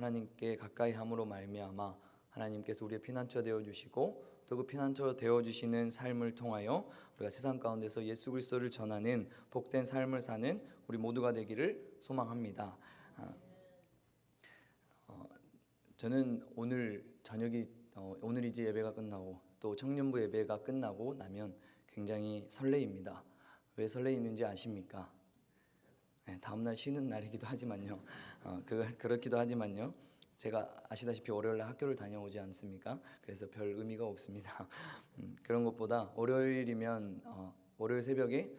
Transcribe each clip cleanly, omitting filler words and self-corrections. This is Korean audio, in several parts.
하나님께 가까이 함으로 말미암아 하나님께서 우리의 피난처 되어 주시고 또 그 피난처 되어 주시는 삶을 통하여 우리가 세상 가운데서 예수 그리스도를 전하는 복된 삶을 사는 우리 모두가 되기를 소망합니다. 저는 오늘 저녁이 오늘 이제 예배가 끝나고 또 청년부 예배가 끝나고 나면 굉장히 설레입니다. 왜 설레이는지 아십니까? 네, 다음날 쉬는 날이기도 하지만요. 그렇기도 하지만요. 제가 아시다시피 월요일날 학교를 다녀오지 않습니까? 그래서 별 의미가 없습니다. 그런 것보다 월요일이면 월요일 새벽에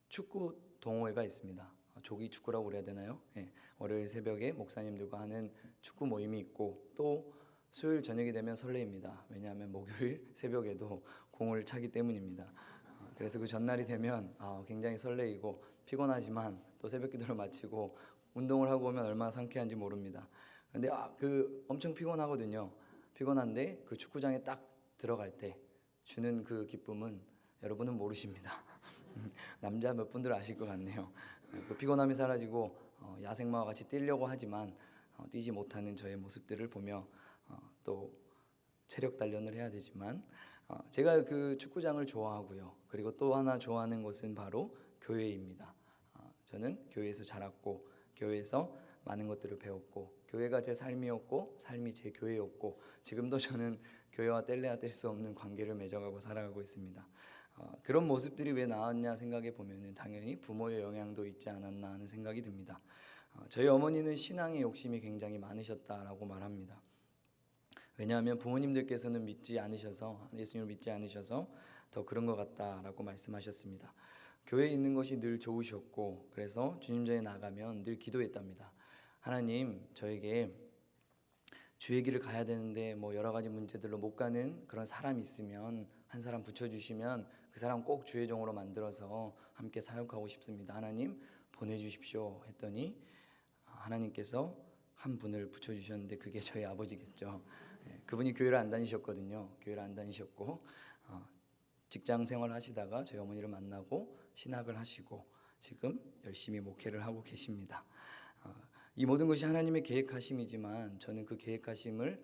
축구 동호회가 있습니다. 조기 축구라고 그래야 되나요? 네, 월요일 새벽에 목사님들과 하는 축구 모임이 있고 또 수요일 저녁이 되면 설레입니다. 왜냐하면 목요일 새벽에도 공을 차기 때문입니다. 그래서 그 전날이 되면 굉장히 설레이고 피곤하지만 또 새벽 기도를 마치고 운동을 하고 오면 얼마나 상쾌한지 모릅니다. 근데 엄청 피곤하거든요. 피곤한데 그 축구장에 딱 들어갈 때 주는 그 기쁨은 여러분은 모르십니다. 남자 몇 분들 아실 것 같네요. 그 피곤함이 사라지고 야생마와 같이 뛰려고 하지만 뛰지 못하는 저의 모습들을 보며 또 체력 단련을 해야 되지만 제가 그 축구장을 좋아하고요. 그리고 또 하나 좋아하는 것은 바로 교회입니다. 저는 교회에서 자랐고 교회에서 많은 것들을 배웠고 교회가 제 삶이었고 삶이 제 교회였고 지금도 저는 교회와 뗄래야 뗄 수 없는 관계를 맺어가고 살아가고 있습니다. 그런 모습들이 왜 나왔냐 생각해 보면은 당연히 부모의 영향도 있지 않았나 하는 생각이 듭니다. 저희 어머니는 신앙의 욕심이 굉장히 많으셨다라고 말합니다. 왜냐하면 부모님들께서는 믿지 않으셔서 예수님을 믿지 않으셔서 더 그런 것 같다라고 말씀하셨습니다. 교회에 있는 것이 늘 좋으셨고 그래서 주님 전에 나가면 늘 기도했답니다. 하나님 저에게 주의 길을 가야 되는데 여러 가지 문제들로 못 가는 그런 사람이 있으면 한 사람 붙여주시면 그 사람 꼭 주의 종으로 만들어서 함께 사역하고 싶습니다. 하나님 보내주십시오 했더니 하나님께서 한 분을 붙여주셨는데 그게 저희 아버지겠죠. 그분이 교회를 안 다니셨거든요. 교회를 안 다니셨고 직장 생활 하시다가 저희 어머니를 만나고 신학을 하시고 지금 열심히 목회를 하고 계십니다. 이 모든 것이 하나님의 계획하심이지만 저는 그 계획하심을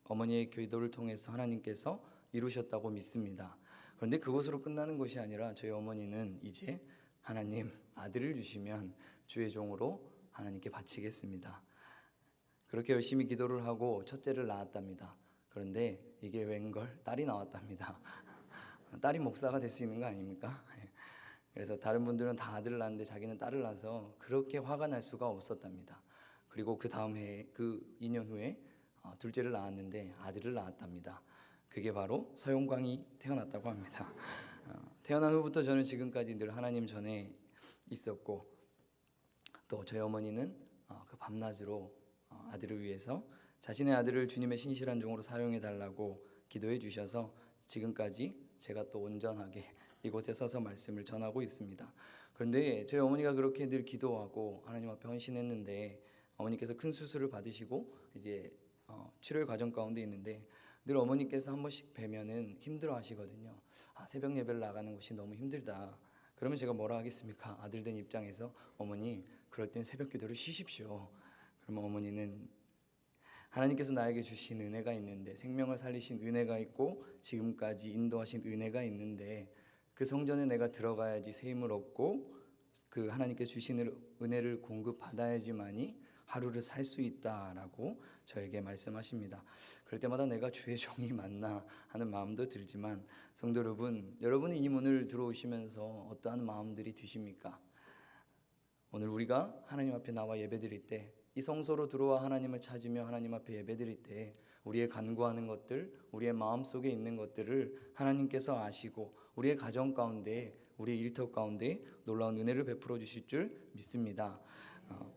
어머니의 기도를 통해서 하나님께서 이루셨다고 믿습니다. 그런데 그것으로 끝나는 것이 아니라 저희 어머니는 이제 하나님 아들을 주시면 주의 종으로 하나님께 바치겠습니다. 그렇게 열심히 기도를 하고 첫째를 낳았답니다. 그런데 이게 웬걸 딸이 나왔답니다. 딸이 목사가 될 수 있는 거 아닙니까? 그래서 다른 분들은 다 아들을 낳았는데 자기는 딸을 낳아서 그렇게 화가 날 수가 없었답니다. 그리고 그 다음 해 그 2년 후에 둘째를 낳았는데 아들을 낳았답니다. 그게 바로 서용광이 태어났다고 합니다. 태어난 후부터 저는 지금까지 늘 하나님 전에 있었고 또 저희 어머니는 그 밤낮으로 아들을 위해서 자신의 아들을 주님의 신실한 종으로 사용해 달라고 기도해 주셔서 지금까지 제가 또 온전하게 이곳에 서서 말씀을 전하고 있습니다. 그런데 저희 어머니가 그렇게 늘 기도하고 하나님 앞에 헌신했는데 어머니께서 큰 수술을 받으시고 이제 치료의 과정 가운데 있는데 늘 어머니께서 한 번씩 뵈면은 힘들어 하시거든요. 새벽 예배를 나가는 것이 너무 힘들다. 그러면 제가 뭐라 하겠습니까? 아들 된 입장에서 어머니 그럴 땐 새벽 기도를 쉬십시오. 그러면 어머니는 하나님께서 나에게 주신 은혜가 있는데 생명을 살리신 은혜가 있고 지금까지 인도하신 은혜가 있는데 그 성전에 내가 들어가야지 새 힘을 얻고 그 하나님께서 주신 은혜를 공급받아야지만이 하루를 살 수 있다라고 저에게 말씀하십니다. 그럴 때마다 내가 주의 종이 맞나 하는 마음도 들지만 성도 여러분, 여러분이 이 문을 들어오시면서 어떠한 마음들이 드십니까? 오늘 우리가 하나님 앞에 나와 예배드릴 때 이 성소로 들어와 하나님을 찾으며 하나님 앞에 예배드릴 때 우리의 간구하는 것들, 우리의 마음속에 있는 것들을 하나님께서 아시고 우리의 가정 가운데, 우리의 일터 가운데 놀라운 은혜를 베풀어 주실 줄 믿습니다.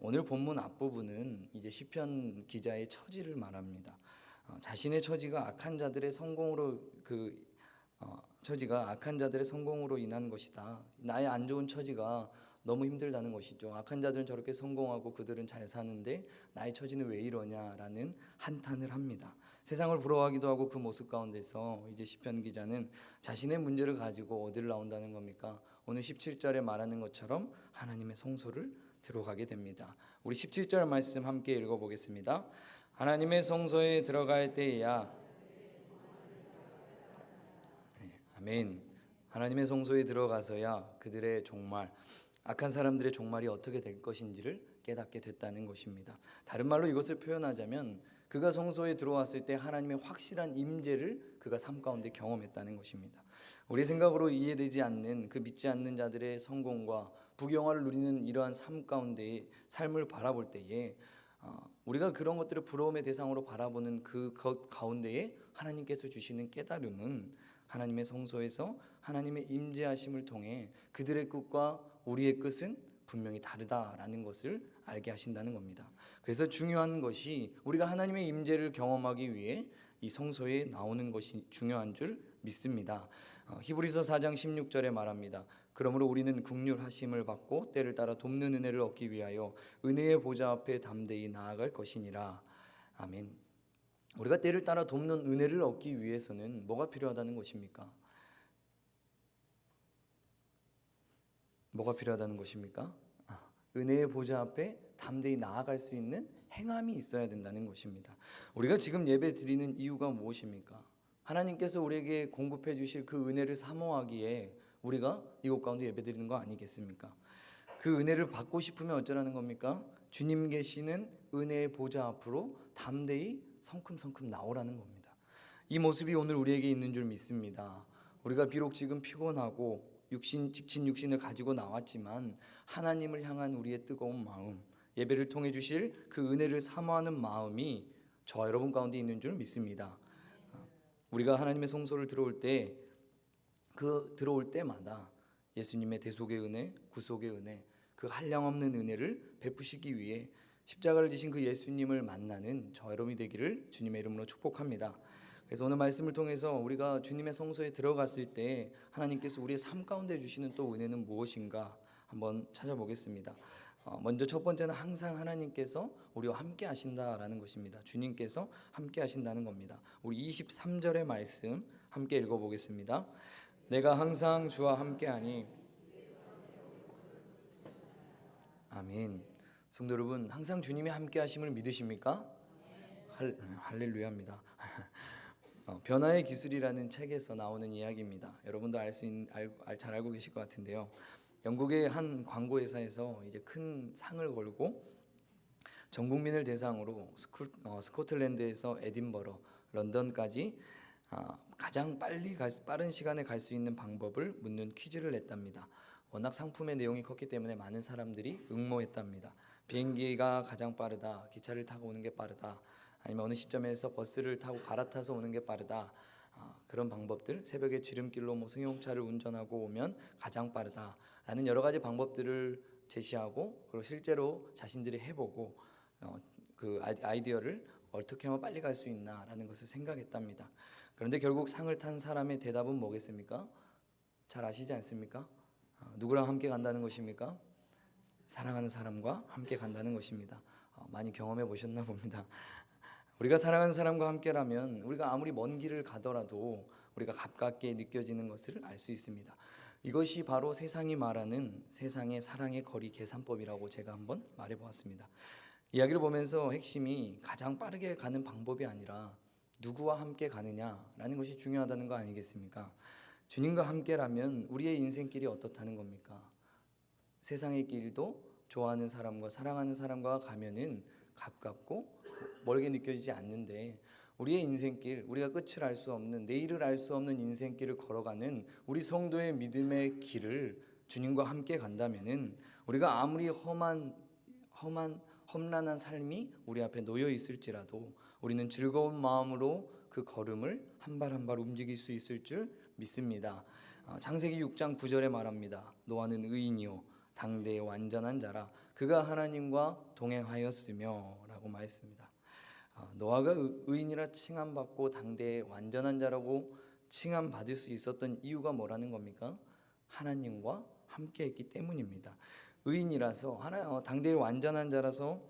오늘 본문 앞부분은 이제 시편 기자의 처지를 말합니다. 자신의 처지가 악한 자들의 성공으로 처지가 악한 자들의 성공으로 인한 것이다. 나의 안 좋은 처지가 너무 힘들다는 것이죠. 악한 자들은 저렇게 성공하고 그들은 잘 사는데 나의 처지는 왜 이러냐라는 한탄을 합니다. 세상을 부러워하기도 하고 그 모습 가운데서 이제 시편 기자는 자신의 문제를 가지고 어디를 나온다는 겁니까? 오늘 17절에 말하는 것처럼 하나님의 성소를 들어가게 됩니다. 우리 17절 말씀 함께 읽어보겠습니다. 하나님의 성소에 들어갈 때에야 아멘. 하나님의 성소에 들어가서야 그들의 종말, 악한 사람들의 종말이 어떻게 될 것인지를 깨닫게 됐다는 것입니다. 다른 말로 이것을 표현하자면 그가 성소에 들어왔을 때 하나님의 확실한 임재를 그가 삶 가운데 경험했다는 것입니다. 우리 생각으로 이해되지 않는 그 믿지 않는 자들의 성공과 부경화를 누리는 이러한 삶 가운데의 삶을 바라볼 때에 우리가 그런 것들을 부러움의 대상으로 바라보는 그 가운데에 하나님께서 주시는 깨달음은 하나님의 성소에서 하나님의 임재하심을 통해 그들의 끝과 우리의 끝은 분명히 다르다라는 것을 알게 하신다는 겁니다. 그래서 중요한 것이 우리가 하나님의 임재를 경험하기 위해 이 성소에 나오는 것이 중요한 줄 믿습니다. 히브리서 4장 16절에 말합니다. 그러므로 우리는 긍휼하심을 받고 때를 따라 돕는 은혜를 얻기 위하여 은혜의 보좌 앞에 담대히 나아갈 것이니라. 아멘. 우리가 때를 따라 돕는 은혜를 얻기 위해서는 뭐가 필요하다는 것입니까? 뭐가 필요하다는 것입니까? 은혜의 보좌 앞에 담대히 나아갈 수 있는 행함이 있어야 된다는 것입니다. 우리가 지금 예배 드리는 이유가 무엇입니까? 하나님께서 우리에게 공급해 주실 그 은혜를 사모하기에 우리가 이곳 가운데 예배 드리는 거 아니겠습니까? 그 은혜를 받고 싶으면 어쩌라는 겁니까? 주님 계시는 은혜의 보좌 앞으로 담대히 성큼성큼 나오라는 겁니다. 이 모습이 오늘 우리에게 있는 줄 믿습니다. 우리가 비록 지금 피곤하고 지친 육신을 가지고 나왔지만 하나님을 향한 우리의 뜨거운 마음, 예배를 통해 주실 그 은혜를 사모하는 마음이 저와 여러분 가운데 있는 줄 믿습니다. 우리가 하나님의 성소를 들어올 때마다 예수님의 대속의 은혜, 구속의 은혜, 그 한량없는 은혜를 베푸시기 위해 십자가를 지신 그 예수님을 만나는 저와 여러분이 되기를 주님의 이름으로 축복합니다. 그래서 오늘 말씀을 통해서 우리가 주님의 성소에 들어갔을 때 하나님께서 우리의 삶 가운데 주시는 또 은혜는 무엇인가 한번 찾아보겠습니다. 먼저 첫 번째는 항상 하나님께서 우리와 함께 하신다라는 것입니다. 주님께서 함께 하신다는 겁니다. 우리 23절의 말씀 함께 읽어보겠습니다. 내가 항상 주와 함께하니. 아멘. 성도 여러분, 항상 주님이 함께 하심을 믿으십니까? 할렐루야입니다. 변화의 기술이라는 책에서 나오는 이야기입니다. 여러분도 잘 알고 계실 것 같은데요. 영국의 한 광고 회사에서 이제 큰 상을 걸고 전 국민을 대상으로 스코틀랜드에서 에딘버러, 런던까지 가장 빠른 시간에 갈 수 있는 방법을 묻는 퀴즈를 냈답니다. 워낙 상품의 내용이 컸기 때문에 많은 사람들이 응모했답니다. 비행기가 가장 빠르다, 기차를 타고 오는 게 빠르다, 아니면 어느 시점에서 버스를 타고 갈아타서 오는 게 빠르다, 그런 방법들, 새벽에 지름길로 승용차를 운전하고 오면 가장 빠르다라는 여러 가지 방법들을 제시하고, 그리고 실제로 자신들이 해보고 그 아이디어를 어떻게 하면 빨리 갈 수 있나라는 것을 생각했답니다. 그런데 결국 상을 탄 사람의 대답은 뭐겠습니까? 잘 아시지 않습니까? 누구랑 함께 간다는 것입니까? 사랑하는 사람과 함께 간다는 것입니다. 많이 경험해 보셨나 봅니다. 우리가 사랑하는 사람과 함께라면 우리가 아무리 먼 길을 가더라도 우리가 가깝게 느껴지는 것을 알 수 있습니다. 이것이 바로 세상이 말하는 세상의 사랑의 거리 계산법이라고 제가 한번 말해보았습니다. 이야기를 보면서 핵심이 가장 빠르게 가는 방법이 아니라 누구와 함께 가느냐라는 것이 중요하다는 거 아니겠습니까? 주님과 함께라면 우리의 인생길이 어떻다는 겁니까? 세상의 길도 좋아하는 사람과 사랑하는 사람과 가면은 가깝고 멀게 느껴지지 않는데, 우리의 인생길, 우리가 끝을 알 수 없는, 내일을 알 수 없는 인생길을 걸어가는 우리 성도의 믿음의 길을 주님과 함께 간다면은 우리가 아무리 험난한 삶이 우리 앞에 놓여 있을지라도 우리는 즐거운 마음으로 그 걸음을 한 발 한 발 움직일 수 있을 줄 믿습니다. 창세기 6장 9절에 말합니다. 노아는 의인이요 당대의 완전한 자라 그가 하나님과 동행하였으며 라고 말했습니다. 노아가 의인이라 칭함받고 당대의 완전한 자라고 칭함받을 수 있었던 이유가 뭐라는 겁니까? 하나님과 함께 했기 때문입니다. 의인이라서 당대의 완전한 자라서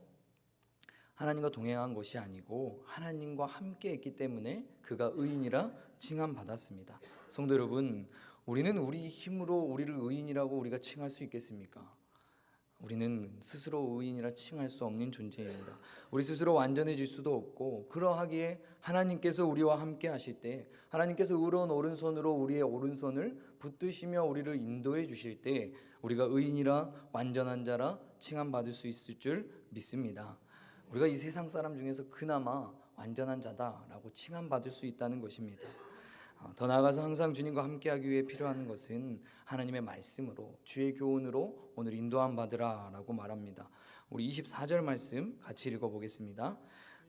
하나님과 동행한 것이 아니고 하나님과 함께 했기 때문에 그가 의인이라 칭함받았습니다. 성도 여러분, 우리는 우리 힘으로 우리를 의인이라고 우리가 칭할 수 있겠습니까? 우리는 스스로 의인이라 칭할 수 없는 존재입니다. 우리 스스로 완전해질 수도 없고, 그러하기에 하나님께서 우리와 함께 하실 때, 하나님께서 의로운 오른손으로 우리의 오른손을 붙드시며 우리를 인도해 주실 때 우리가 의인이라 완전한 자라 칭함받을 수 있을 줄 믿습니다. 우리가 이 세상 사람 중에서 그나마 완전한 자다라고 칭함받을 수 있다는 것입니다. 더 나아가서 항상 주님과 함께하기 위해 필요한 것은 하나님의 말씀으로, 주의 교훈으로 오늘 인도함 받으라 라고 말합니다. 우리 24절 말씀 같이 읽어보겠습니다.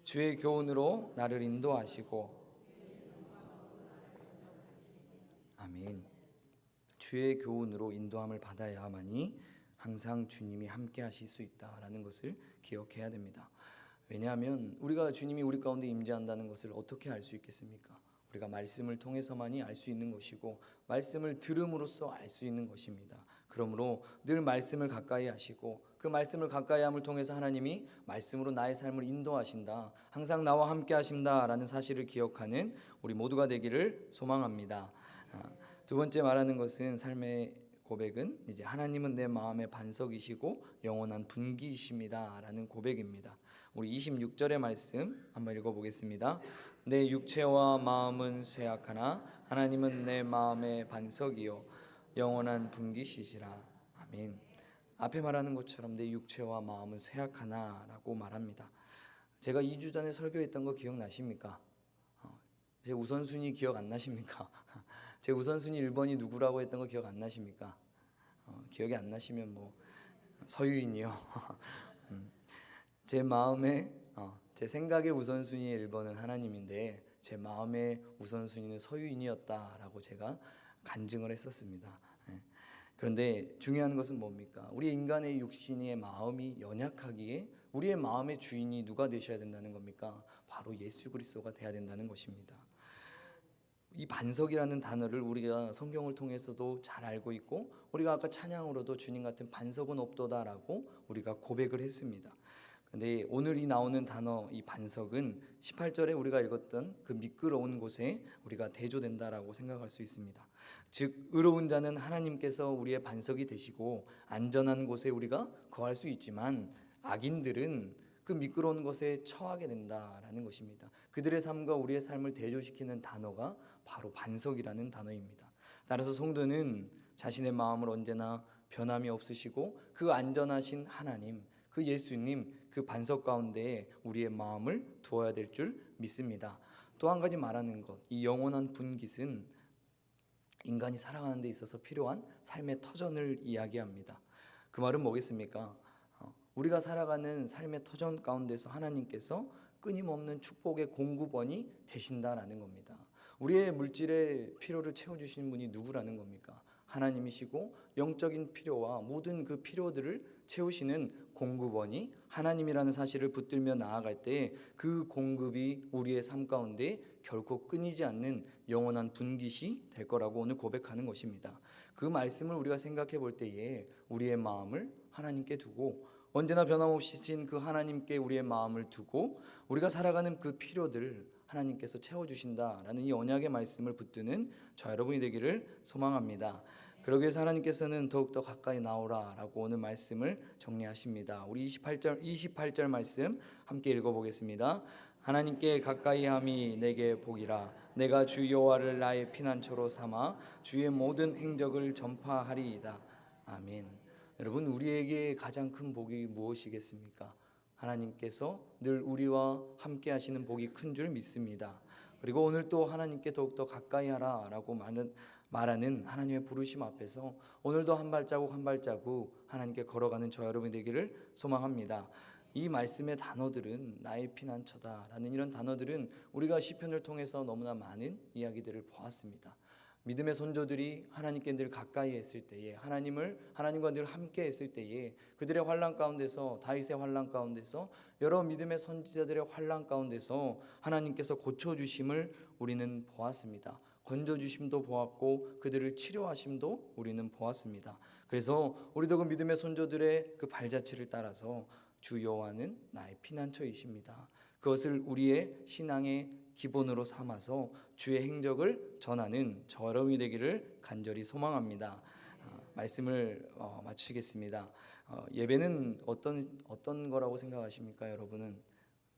주의 교훈으로 나를 인도하시고. 아멘. 주의 교훈으로 인도함을 받아야만이 항상 주님이 함께 하실 수 있다라는 것을 기억해야 됩니다. 왜냐하면 우리가 주님이 우리 가운데 임재한다는 것을 어떻게 알 수 있겠습니까? 우리가 말씀을 통해서만이 알 수 있는 것이고, 말씀을 들음으로써 알 수 있는 것입니다. 그러므로 늘 말씀을 가까이 하시고, 그 말씀을 가까이 함을 통해서 하나님이 말씀으로 나의 삶을 인도하신다, 항상 나와 함께 하신다라는 사실을 기억하는 우리 모두가 되기를 소망합니다. 두 번째 말하는 것은, 삶의 고백은 이제 하나님은 내 마음의 반석이시고 영원한 분기이십니다라는 고백입니다. 우리 26절의 말씀 한번 읽어보겠습니다. 내 육체와 마음은 쇠약하나 하나님은 내 마음의 반석이요 영원한 분기시시라. 아멘. 앞에 말하는 것처럼 내 육체와 마음은 쇠약하나라고 말합니다. 제가 2주 전에 설교했던 거 기억나십니까? 제 우선순위 기억 안 나십니까? 제 우선순위 1번이 누구라고 했던 거 기억 안 나십니까? 기억이 안 나시면 뭐 서유인이요. 제 마음에 제 생각의 우선순위의 1번은 하나님인데 제 마음의 우선순위는 서유인이었다라고 제가 간증을 했었습니다. 그런데 중요한 것은 뭡니까? 우리 인간의 육신의 마음이 연약하기에 우리의 마음의 주인이 누가 되셔야 된다는 겁니까? 바로 예수 그리스도가 돼야 된다는 것입니다. 이 반석이라는 단어를 우리가 성경을 통해서도 잘 알고 있고, 우리가 아까 찬양으로도 주님 같은 반석은 없도다라고 우리가 고백을 했습니다. 근데 오늘 이 나오는 단어, 이 반석은 18절에 우리가 읽었던 그 미끄러운 곳에 우리가 대조된다라고 생각할 수 있습니다. 즉 의로운 자는 하나님께서 우리의 반석이 되시고 안전한 곳에 우리가 거할 수 있지만, 악인들은 그 미끄러운 곳에 처하게 된다라는 것입니다. 그들의 삶과 우리의 삶을 대조시키는 단어가 바로 반석이라는 단어입니다. 따라서 성도는 자신의 마음을 언제나 변함이 없으시고 그 안전하신 하나님, 그 예수님, 그 반석 가운데에 우리의 마음을 두어야 될 줄 믿습니다. 또 한 가지 말하는 것, 이 영원한 분깃은 인간이 살아가는 데 있어서 필요한 삶의 터전을 이야기합니다. 그 말은 뭐겠습니까? 우리가 살아가는 삶의 터전 가운데서 하나님께서 끊임없는 축복의 공급원이 되신다라는 겁니다. 우리의 물질의 필요를 채워주시는 분이 누구라는 겁니까? 하나님이시고 영적인 필요와 모든 그 필요들을 채우시는 공급원이 하나님이라는 사실을 붙들며 나아갈 때 그 공급이 우리의 삶 가운데 결코 끊이지 않는 영원한 분깃이 될 거라고 오늘 고백하는 것입니다. 그 말씀을 우리가 생각해 볼 때에 우리의 마음을 하나님께 두고, 언제나 변함없으신 그 하나님께 우리의 마음을 두고 우리가 살아가는 그 필요들 하나님께서 채워주신다라는 이 언약의 말씀을 붙드는 저 여러분이 되기를 소망합니다. 그러기 위해서 하나님께서는 더욱더 가까이 나오라라고 오늘 말씀을 정리하십니다. 우리 28절 말씀 함께 읽어보겠습니다. 하나님께 가까이 함이 내게 복이라. 내가 주 여호와를 나의 피난처로 삼아 주의 모든 행적을 전파하리이다. 아멘. 여러분, 우리에게 가장 큰 복이 무엇이겠습니까? 하나님께서 늘 우리와 함께 하시는 복이 큰 줄 믿습니다. 그리고 오늘 또 하나님께 더욱더 가까이 하라라고 말하는 하나님의 부르심 앞에서 오늘도 한 발자국 한 발자국 하나님께 걸어가는 저 여러분이 되기를 소망합니다. 이 말씀의 단어들은 나의 피난처다라는 이런 단어들은 우리가 시편을 통해서 너무나 많은 이야기들을 보았습니다. 믿음의 선조들이 하나님께 늘 가까이 했을 때에, 하나님과 늘 함께 했을 때에 그들의 환난 가운데서, 다윗의 환난 가운데서, 여러 믿음의 선지자들의 환난 가운데서 하나님께서 고쳐주심을 우리는 보았습니다. 건져주심도 보았고 그들을 치료하심도 우리는 보았습니다. 그래서 우리도 그 믿음의 선조들의 그 발자취를 따라서 주 여호와는 나의 피난처이십니다, 그것을 우리의 신앙의 기본으로 삼아서 주의 행적을 전하는 저 여러분이 되기를 간절히 소망합니다. 말씀을 마치겠습니다. 예배는 어떤 거라고 생각하십니까, 여러분은?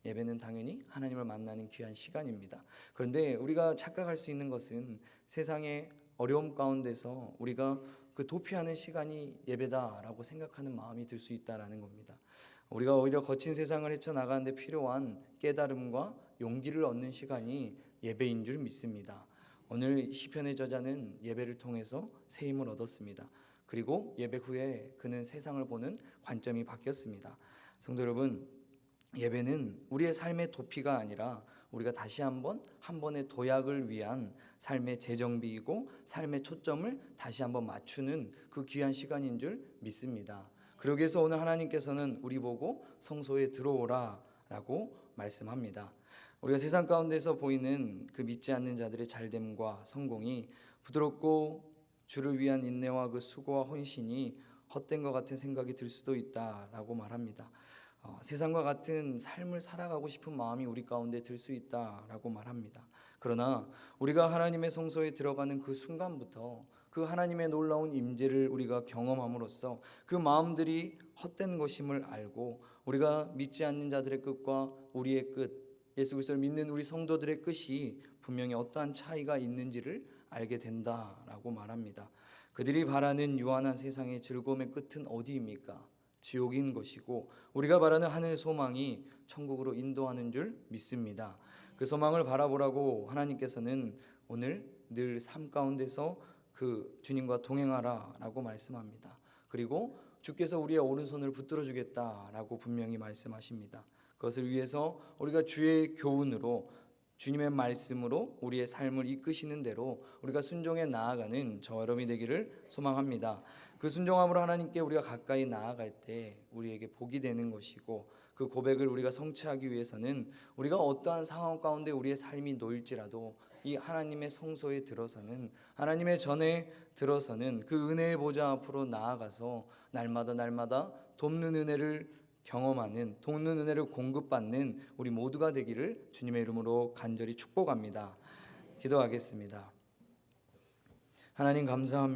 예배는 당연히 하나님을 만나는 귀한 시간입니다. 그런데 우리가 착각할 수 있는 것은 세상의 어려움 가운데서 우리가 그 도피하는 시간이 예배다라고 생각하는 마음이 들 수 있다라는 겁니다. 우리가 오히려 거친 세상을 헤쳐나가는데 필요한 깨달음과 용기를 얻는 시간이 예배인 줄 믿습니다. 오늘 시편의 저자는 예배를 통해서 새 힘을 얻었습니다. 그리고 예배 후에 그는 세상을 보는 관점이 바뀌었습니다. 성도 여러분, 예배는 우리의 삶의 도피가 아니라 우리가 다시 한 번의 도약을 위한 삶의 재정비이고 삶의 초점을 다시 한번 맞추는 그 귀한 시간인 줄 믿습니다. 그러기 위해서 오늘 하나님께서는 우리 보고 성소에 들어오라 라고 말씀합니다. 우리가 세상 가운데서 보이는 그 믿지 않는 자들의 잘됨과 성공이 부드럽고 주를 위한 인내와 그 수고와 헌신이 헛된 것 같은 생각이 들 수도 있다라고 말합니다. 세상과 같은 삶을 살아가고 싶은 마음이 우리 가운데 들 수 있다라고 말합니다. 그러나 우리가 하나님의 성소에 들어가는 그 순간부터 그 하나님의 놀라운 임재를 우리가 경험함으로써 그 마음들이 헛된 것임을 알고 우리가 믿지 않는 자들의 끝과 우리의 끝, 예수 그리스도를 믿는 우리 성도들의 끝이 분명히 어떠한 차이가 있는지를 알게 된다라고 말합니다. 그들이 바라는 유한한 세상의 즐거움의 끝은 어디입니까? 지옥인 것이고 우리가 바라는 하늘의 소망이 천국으로 인도하는 줄 믿습니다. 그 소망을 바라보라고 하나님께서는 오늘 늘 삶 가운데서 그 주님과 동행하라라고 말씀합니다. 그리고 주께서 우리의 오른손을 붙들어 주겠다라고 분명히 말씀하십니다. 그것을 위해서 우리가 주의 교훈으로 주님의 말씀으로 우리의 삶을 이끄시는 대로 우리가 순종해 나아가는 저와 여러분이 되기를 소망합니다. 그 순종함으로 하나님께 우리가 가까이 나아갈 때 우리에게 복이 되는 것이고 그 고백을 우리가 성취하기 위해서는 우리가 어떠한 상황 가운데 우리의 삶이 놓일지라도 이 하나님의 성소에 들어서는 하나님의 전에 들어서는 그 은혜의 보좌 앞으로 나아가서 날마다 돕는 은혜를 경험하는 돕는 은혜를 공급받는 우리 모두가 되기를 주님의 이름으로 간절히 축복합니다. 기도하겠습니다. 하나님 감사합니다.